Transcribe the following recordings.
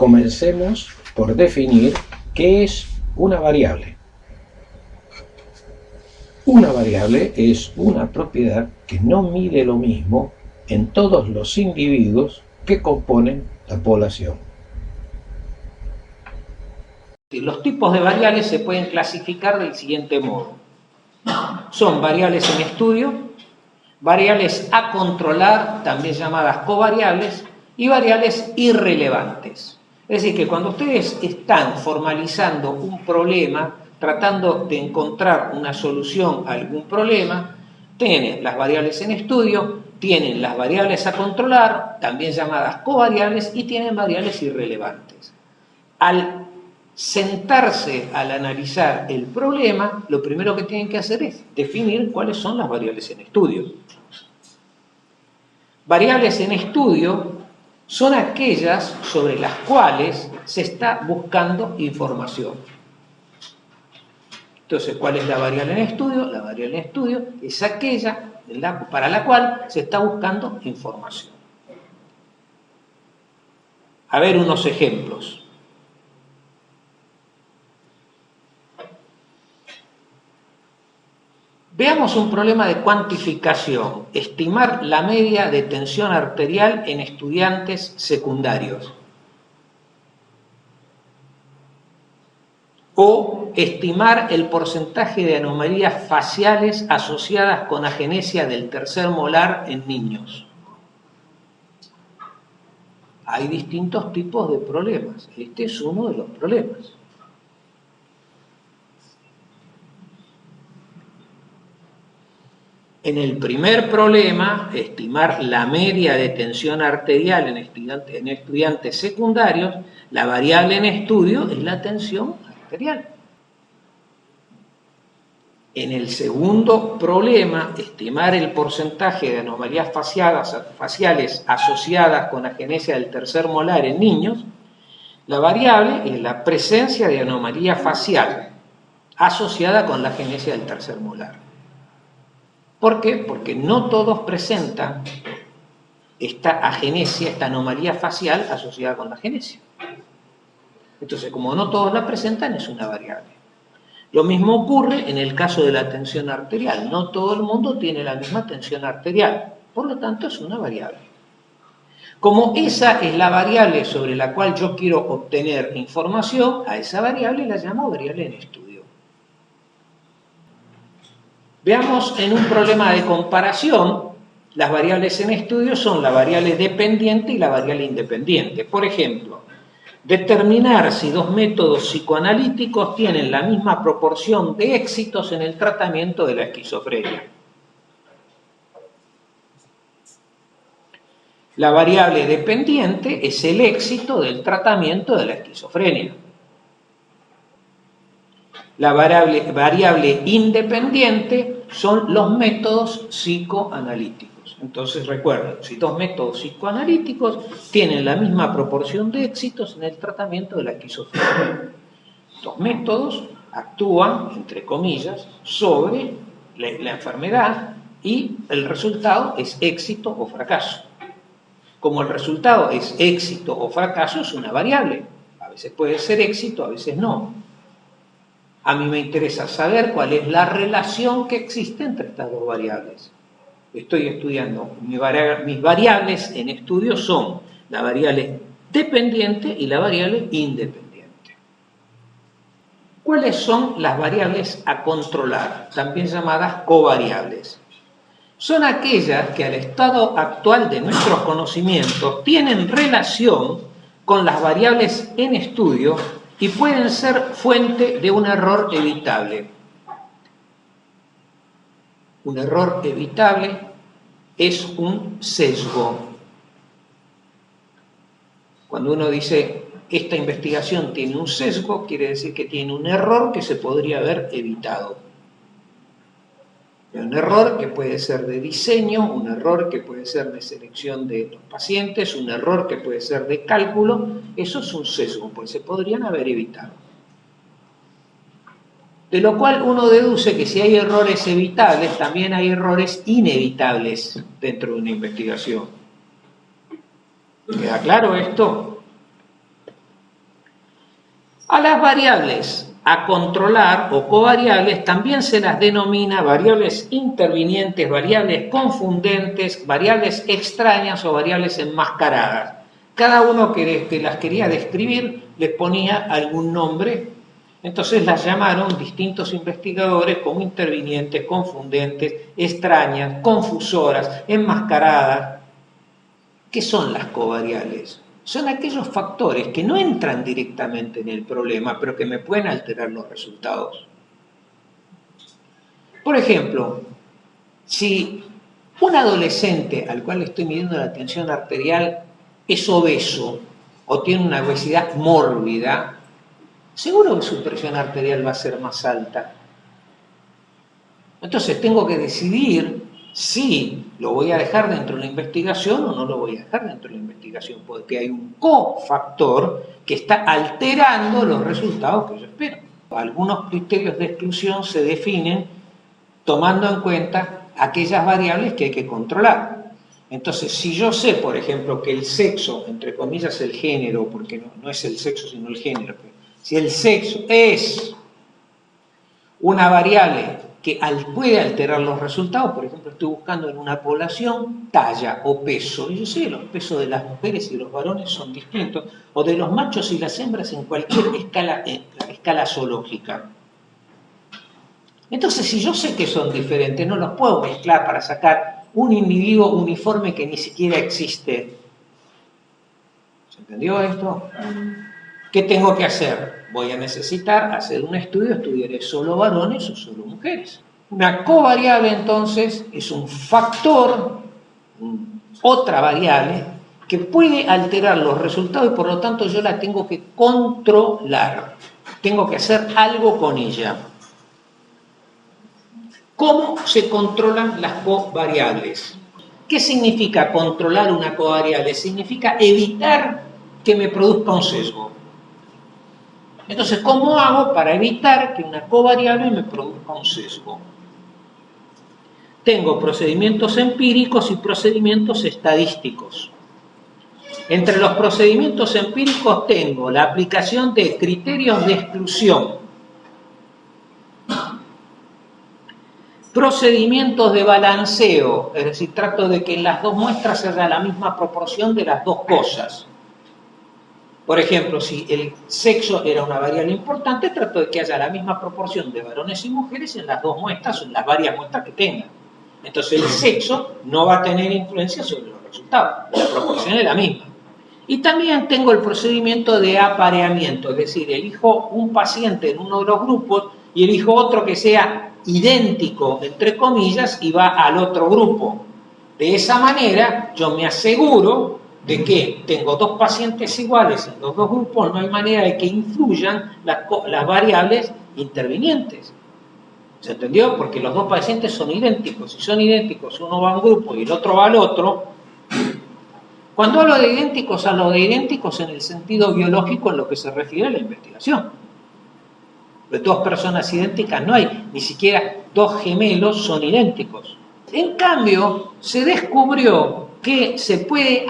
Comencemos por definir qué es una variable. Una variable es una propiedad que no mide lo mismo en todos los individuos que componen la población. Los tipos de variables se pueden clasificar del siguiente modo. Son variables en estudio, variables a controlar, también llamadas covariables, y variables irrelevantes. Es decir, que cuando ustedes están formalizando un problema, tratando de encontrar una solución a algún problema, tienen las variables en estudio, tienen las variables a controlar, también llamadas covariables, y tienen variables irrelevantes. Al sentarse al analizar el problema, lo primero que tienen que hacer es definir cuáles son las variables en estudio. Variables en estudio son aquellas sobre las cuales se está buscando información. Entonces, ¿cuál es la variable en estudio? La variable en estudio es aquella para la cual se está buscando información. A ver unos ejemplos. Veamos un problema de cuantificación, estimar la media de tensión arterial en estudiantes secundarios. O estimar el porcentaje de anomalías faciales asociadas con agenesia del tercer molar en niños. Hay distintos tipos de problemas. Este es uno de los problemas. En el primer problema, estimar la media de tensión arterial en estudiantes secundarios, la variable en estudio es la tensión arterial. En el segundo problema, estimar el porcentaje de anomalías faciales asociadas con agenesia del tercer molar en niños, la variable es la presencia de anomalía facial asociada con la agenesia del tercer molar. ¿Por qué? Porque no todos presentan esta agenesia, esta anomalía facial asociada con la agenesia. Entonces, como no todos la presentan, es una variable. Lo mismo ocurre en el caso de la tensión arterial. No todo el mundo tiene la misma tensión arterial. Por lo tanto, es una variable. Como esa es la variable sobre la cual yo quiero obtener información, a esa variable la llamo variable en estudio. Veamos en un problema de comparación, las variables en estudio son la variable dependiente y la variable independiente. Por ejemplo, determinar si dos métodos psicoanalíticos tienen la misma proporción de éxitos en el tratamiento de la esquizofrenia. La variable dependiente es el éxito del tratamiento de la esquizofrenia. La variable independiente son los métodos psicoanalíticos. Entonces recuerden, si dos métodos psicoanalíticos tienen la misma proporción de éxitos en el tratamiento de la esquizofrenia. Dos métodos actúan, entre comillas, sobre la enfermedad y el resultado es éxito o fracaso. Como el resultado es éxito o fracaso, es una variable. A veces puede ser éxito, a veces no. A mí me interesa saber cuál es la relación que existe entre estas dos variables. Estoy estudiando, mis variables en estudio son la variable dependiente y la variable independiente. ¿Cuáles son las variables a controlar? También llamadas covariables. Son aquellas que al estado actual de nuestros conocimientos tienen relación con las variables en estudio y pueden ser fuente de un error evitable. Un error evitable es un sesgo. Cuando uno dice esta investigación tiene un sesgo, quiere decir que tiene un error que se podría haber evitado. Un error que puede ser de diseño, un error que puede ser de selección de los pacientes, un error que puede ser de cálculo, eso es un sesgo, pues se podrían haber evitado. De lo cual uno deduce que si hay errores evitables, también hay errores inevitables dentro de una investigación. ¿Queda claro esto? A las variables a controlar o covariables también se las denomina variables intervinientes, variables confundentes, variables extrañas o variables enmascaradas. Cada uno que las quería describir les ponía algún nombre, entonces las llamaron distintos investigadores como intervinientes, confundentes, extrañas, confusoras, enmascaradas. ¿Qué son las covariables? Son aquellos factores que no entran directamente en el problema, pero que me pueden alterar los resultados. Por ejemplo, si un adolescente al cual estoy midiendo la tensión arterial es obeso o tiene una obesidad mórbida, seguro que su presión arterial va a ser más alta. Entonces tengo que decidir si lo voy a dejar dentro de la investigación o no lo voy a dejar dentro de la investigación, porque hay un cofactor que está alterando los resultados que yo espero. Algunos criterios de exclusión se definen tomando en cuenta aquellas variables que hay que controlar. Entonces, si yo sé, por ejemplo, que el sexo, entre comillas el género, porque no es el sexo sino el género, si el sexo es una variable que puede alterar los resultados, por ejemplo, estoy buscando en una población talla o peso, y yo sé, los pesos de las mujeres y los varones son distintos, o de los machos y las hembras en cualquier escala zoológica. Entonces, si yo sé que son diferentes, no los puedo mezclar para sacar un individuo uniforme que ni siquiera existe. ¿Se entendió esto? ¿Qué tengo que hacer? Voy a necesitar hacer un estudio, estudiaré solo varones o solo mujeres. Una covariable, entonces, es un factor, otra variable, que puede alterar los resultados y por lo tanto yo la tengo que controlar. Tengo que hacer algo con ella. ¿Cómo se controlan las covariables? ¿Qué significa controlar una covariable? Significa evitar que me produzca un sesgo. Entonces, ¿cómo hago para evitar que una covariable me produzca un sesgo? Tengo procedimientos empíricos y procedimientos estadísticos. Entre los procedimientos empíricos tengo la aplicación de criterios de exclusión, procedimientos de balanceo, es decir, trato de que en las dos muestras haya la misma proporción de las dos cosas. Por ejemplo, si el sexo era una variable importante, trato de que haya la misma proporción de varones y mujeres en las dos muestras o en las varias muestras que tenga. Entonces el sexo no va a tener influencia sobre los resultados, la proporción es la misma. Y también tengo el procedimiento de apareamiento, es decir, elijo un paciente en uno de los grupos y elijo otro que sea idéntico, entre comillas, y va al otro grupo. De esa manera yo me aseguro de que tengo dos pacientes iguales en los dos grupos, no hay manera de que influyan las variables intervinientes. ¿Se entendió? Porque los dos pacientes son idénticos. Si son idénticos, uno va a un grupo y el otro va al otro. Cuando hablo de idénticos en el sentido biológico en lo que se refiere a la investigación. De dos personas idénticas no hay, ni siquiera dos gemelos son idénticos. En cambio, se descubrió que se puede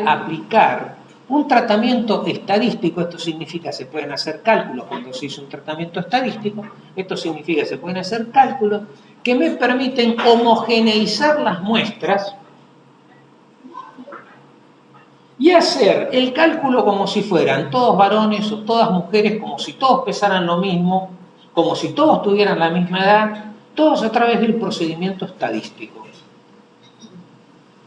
aplicar un tratamiento estadístico, esto significa se pueden hacer cálculos cuando se hizo un tratamiento estadístico, esto significa se pueden hacer cálculos que me permiten homogeneizar las muestras y hacer el cálculo como si fueran todos varones o todas mujeres, como si todos pesaran lo mismo, como si todos tuvieran la misma edad, todos a través del procedimiento estadístico.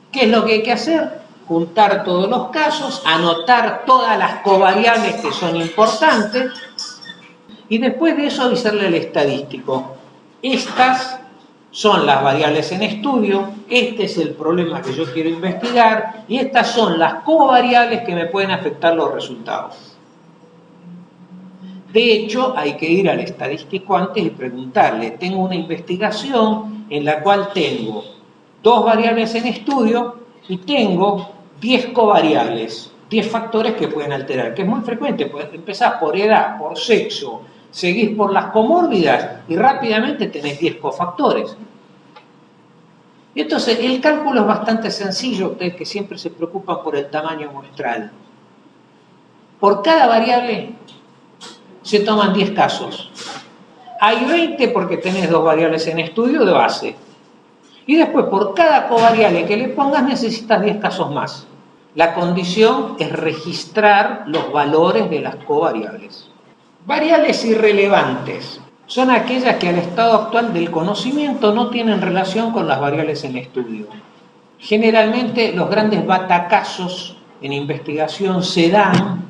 ¿Qué es lo que hay que hacer? Juntar todos los casos, anotar todas las covariables que son importantes y después de eso avisarle al estadístico. Estas son las variables en estudio, este es el problema que yo quiero investigar y estas son las covariables que me pueden afectar los resultados. De hecho, hay que ir al estadístico antes y preguntarle, tengo una investigación en la cual tengo dos variables en estudio y tengo 10 covariables, 10 factores que pueden alterar, que es muy frecuente, puedes empezar por edad, por sexo, seguís por las comórbidas y rápidamente tenés 10 cofactores. Entonces, el cálculo es bastante sencillo, ustedes que siempre se preocupan por el tamaño muestral. Por cada variable se toman 10 casos. Hay 20 porque tenés 2 variables en estudio de base. Y después, por cada covariable que le pongas, necesitas 10 casos más. La condición es registrar los valores de las covariables. Variables irrelevantes son aquellas que al estado actual del conocimiento no tienen relación con las variables en estudio. Generalmente los grandes batacazos en investigación se dan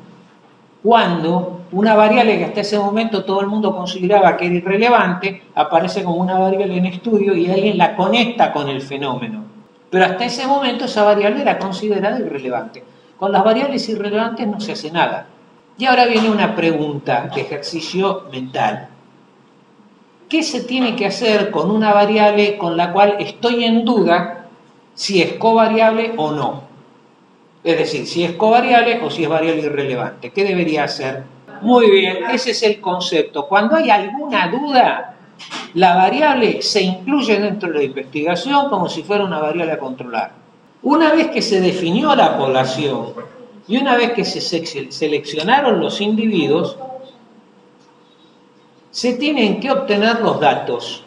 cuando una variable que hasta ese momento todo el mundo consideraba que era irrelevante aparece como una variable en estudio y alguien la conecta con el fenómeno. Pero hasta ese momento esa variable era considerada irrelevante. Con las variables irrelevantes no se hace nada. Y ahora viene una pregunta de ejercicio mental. ¿Qué se tiene que hacer con una variable con la cual estoy en duda si es covariable o no? Es decir, si es covariable o si es variable irrelevante. ¿Qué debería hacer? Muy bien, ese es el concepto. Cuando hay alguna duda, la variable se incluye dentro de la investigación como si fuera una variable a controlar. Una vez que se definió la población y una vez que se seleccionaron los individuos, se tienen que obtener los datos.